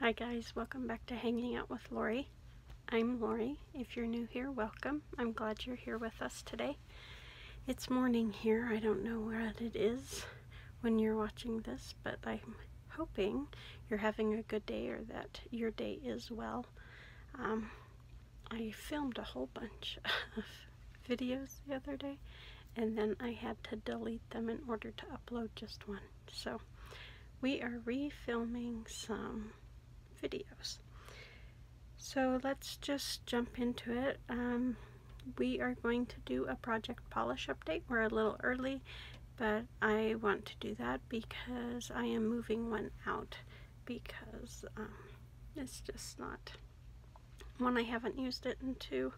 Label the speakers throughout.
Speaker 1: Hi guys, welcome back to Hanging Out with Lori. I'm Lori. If you're new here, welcome. I'm glad you're here with us today. It's morning here. I don't know what it is when you're watching this, but I'm hoping you're having a good day or that your day is well. I filmed a whole bunch of videos the other day, and then I had to delete them in order to upload just one. So we are refilming some videos. So let's just jump into it. We are going to do a project polish update. We're a little early, but I want to do that because I am moving one out because it's just not, one, I haven't used it, and two,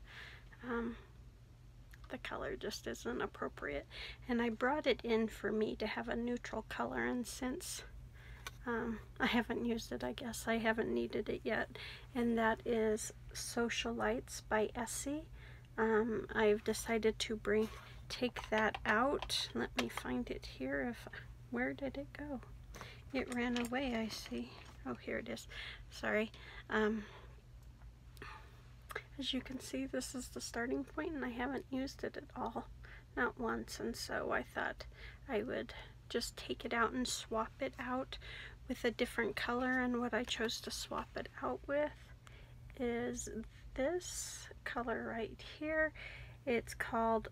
Speaker 1: the color just isn't appropriate. And I brought it in for me to have a neutral color, and since I haven't used it, I guess I haven't needed it yet, and that is Socialites by Essie. I've decided to take that out. Let me find it here. Where did it go? It ran away, I see. Oh, here it is. Sorry. As you can see, this is the starting point, and I haven't used it at all, not once, and so I thought I would just take it out and swap it out with a different color. And what I chose to swap it out with is this color right here. It's called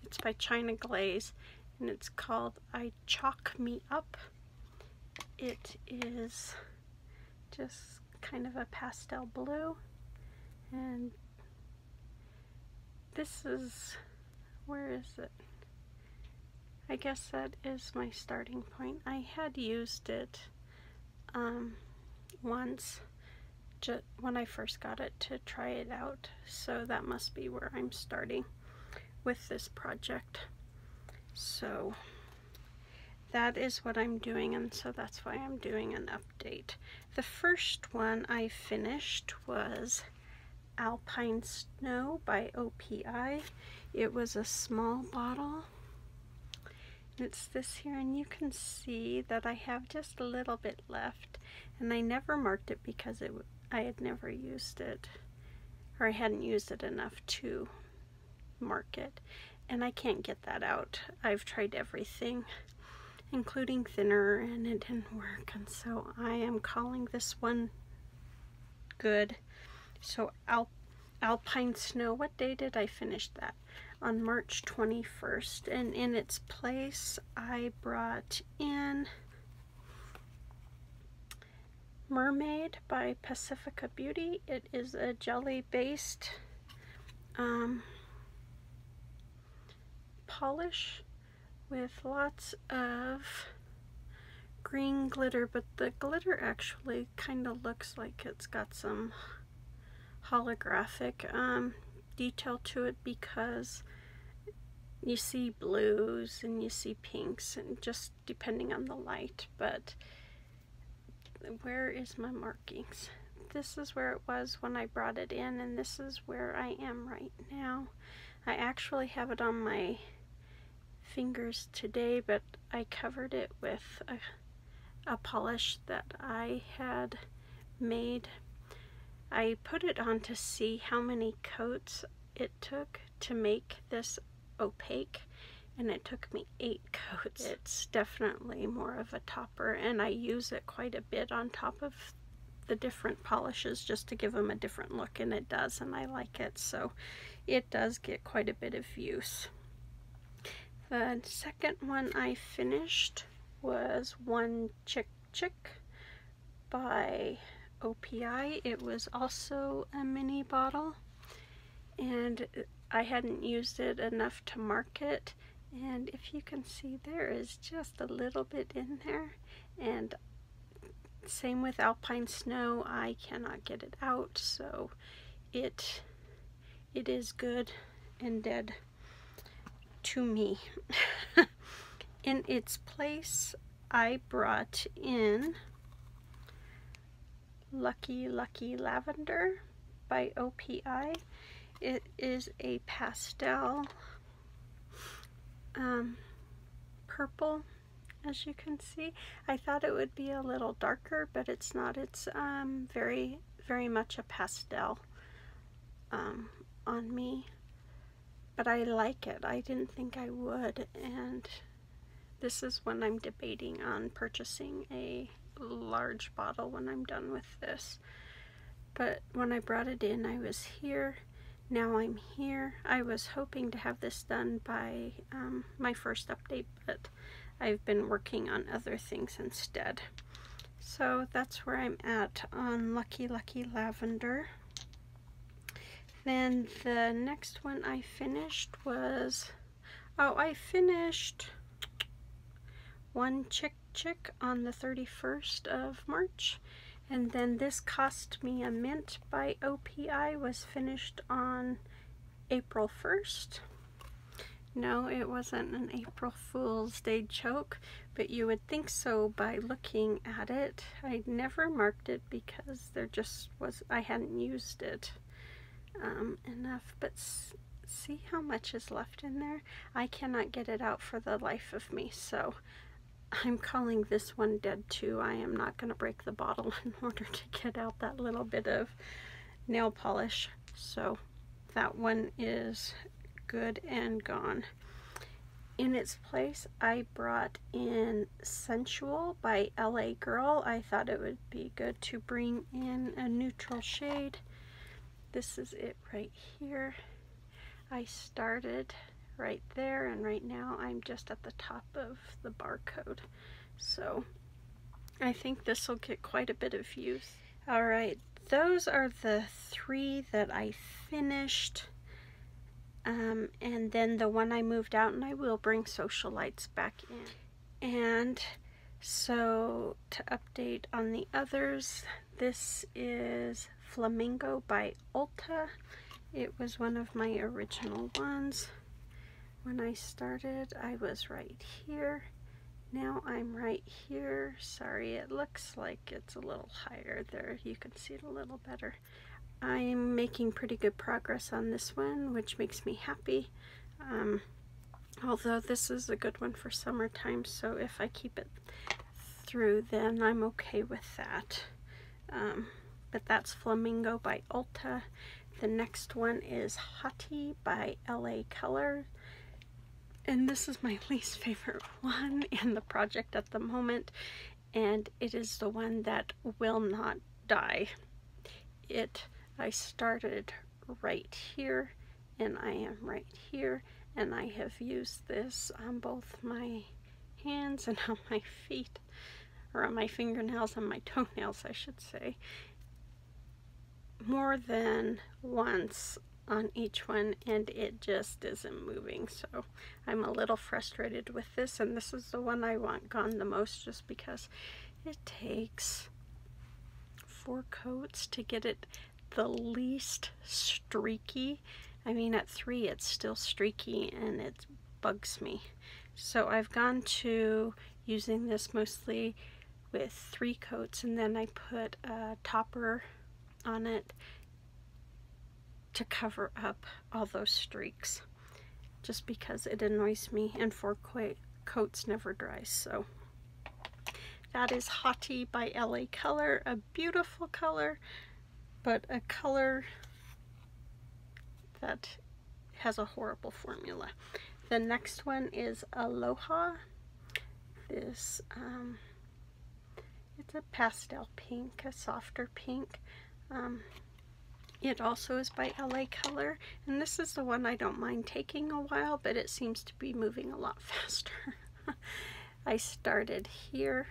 Speaker 1: it's by China Glaze, and it's called I Chalk Me Up. It is just kind of a pastel blue, and this is, where is it? I guess that is my starting point. I had used it once when I first got it to try it out, so that must be where I'm starting with this project. So that is what I'm doing, and so that's why I'm doing an update. The first one I finished was Alpine Snow by OPI. It was a small bottle. It's this here, and you can see that I have just a little bit left, and I never marked it because I had never used it, or I hadn't used it enough to mark it, and I can't get that out. I've tried everything, including thinner, and it didn't work, and so I am calling this one good. So Alpine Snow, what day did I finish that? On March 21st, and in its place I brought in Mermaid by Pacifica Beauty. It is a jelly based polish with lots of green glitter, but the glitter actually kind of looks like it's got some holographic detail to it, because you see blues and you see pinks, and just depending on the light. But where is my markings? This is where it was when I brought it in, and this is where I am right now. I actually have it on my fingers today, but I covered it with a polish that I had made. I put it on to see how many coats it took to make this opaque, and it took me 8 coats. It's definitely more of a topper, and I use it quite a bit on top of the different polishes just to give them a different look, and it does, and I like it, so it does get quite a bit of use. The second one I finished was One Chick Chick by OPI. It was also a mini bottle, and I hadn't used it enough to mark it, and if you can see, there is just a little bit in there, and same with Alpine Snow, I cannot get it out, so it is good and dead to me. In its place I brought in Lucky Lucky Lavender by OPI. It is a pastel purple as you can see. I thought it would be a little darker, but it's not. It's very, very much a pastel on me. But I like it. I didn't think I would, and this is when I'm debating on purchasing a large bottle when I'm done with this. But when I brought it in, I was here. Now I'm here. I was hoping to have this done by my first update, but I've been working on other things instead. So that's where I'm at on Lucky Lucky Lavender. Then the next one I finished was, I finished One Chick Chick on the 31st of March. And then this Cost Me a Mint by OPI was finished on April 1st. No, it wasn't an April Fool's Day joke, but you would think so by looking at it. I never marked it because I hadn't used it enough, but see how much is left in there? I cannot get it out for the life of me, so I'm calling this one dead too. I am not going to break the bottle in order to get out that little bit of nail polish. So that one is good and gone. In its place, I brought in Sensual by LA Girl. I thought it would be good to bring in a neutral shade. This is it right here. I started right there, and right now I'm just at the top of the barcode. So I think this will get quite a bit of use. All right, those are the 3 that I finished. And then the one I moved out, and I will bring Socialites back in. And so to update on the others, this is Flamingo by Ulta. It was one of my original ones. When I started, I was right here. Now I'm right here. Sorry, it looks like it's a little higher there. You can see it a little better. I'm making pretty good progress on this one, which makes me happy. Although this is a good one for summertime, so if I keep it through, then I'm okay with that. But that's Flamingo by Ulta. The next one is Hottie by LA Color. And this is my least favorite one in the project at the moment. And it is the one that will not die. I started right here, and I am right here. And I have used this on both my hands and on my feet, or on my fingernails and my toenails, I should say, more than once on each one, and it just isn't moving. So I'm a little frustrated with this, and this is the one I want gone the most, just because it takes 4 coats to get it the least streaky. I mean, at 3 it's still streaky and it bugs me. So I've gone to using this mostly with 3 coats, and then I put a topper on it to cover up all those streaks, just because it annoys me, and 4 coats never dries. So that is Hottie by LA Color, a beautiful color, but a color that has a horrible formula. The next one is Aloha. This it's a pastel pink, a softer pink. It also is by LA Color, and this is the one I don't mind taking a while, but it seems to be moving a lot faster. I started here.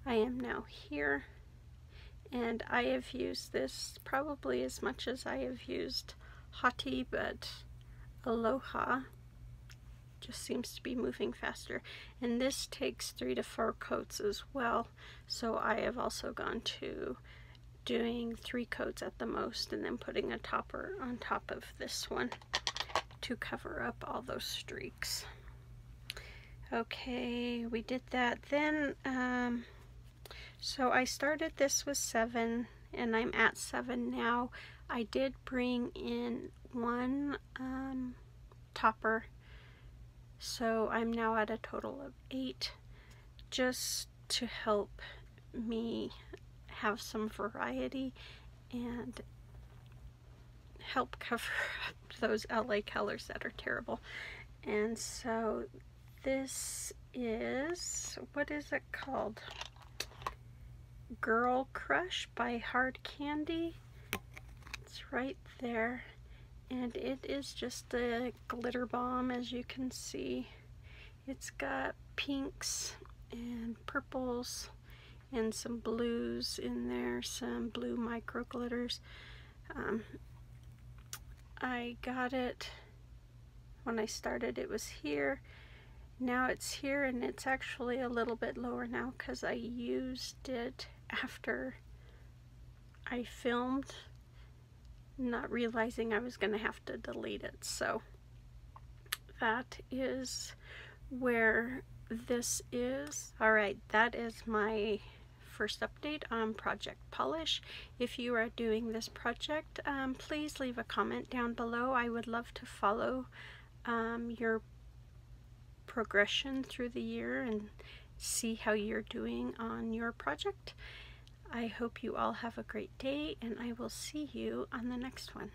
Speaker 1: I am now here, and I have used this probably as much as I have used Hottie, but Aloha just seems to be moving faster. And this takes 3 to 4 coats as well, so I have also gone to doing 3 coats at the most, and then putting a topper on top of this one to cover up all those streaks. Okay, we did that. Then so I started this with 7, and I'm at 7 now. I did bring in 1 topper, so I'm now at a total of 8. just to help me have some variety and help cover up those LA colors that are terrible. And so this is, what is it called? Girl Crush by Hard Candy. It's right there. And it is just a glitter bomb, as you can see. It's got pinks and purples and some blues in there, some blue micro glitters. I got it when I started, it was here. Now it's here, and it's actually a little bit lower now because I used it after I filmed, not realizing I was going to have to delete it. So that is where this is. Alright, that is my first update on Project Polish. If you are doing this project, please leave a comment down below. I would love to follow your progression through the year and see how you're doing on your project. I hope you all have a great day, and I will see you on the next one.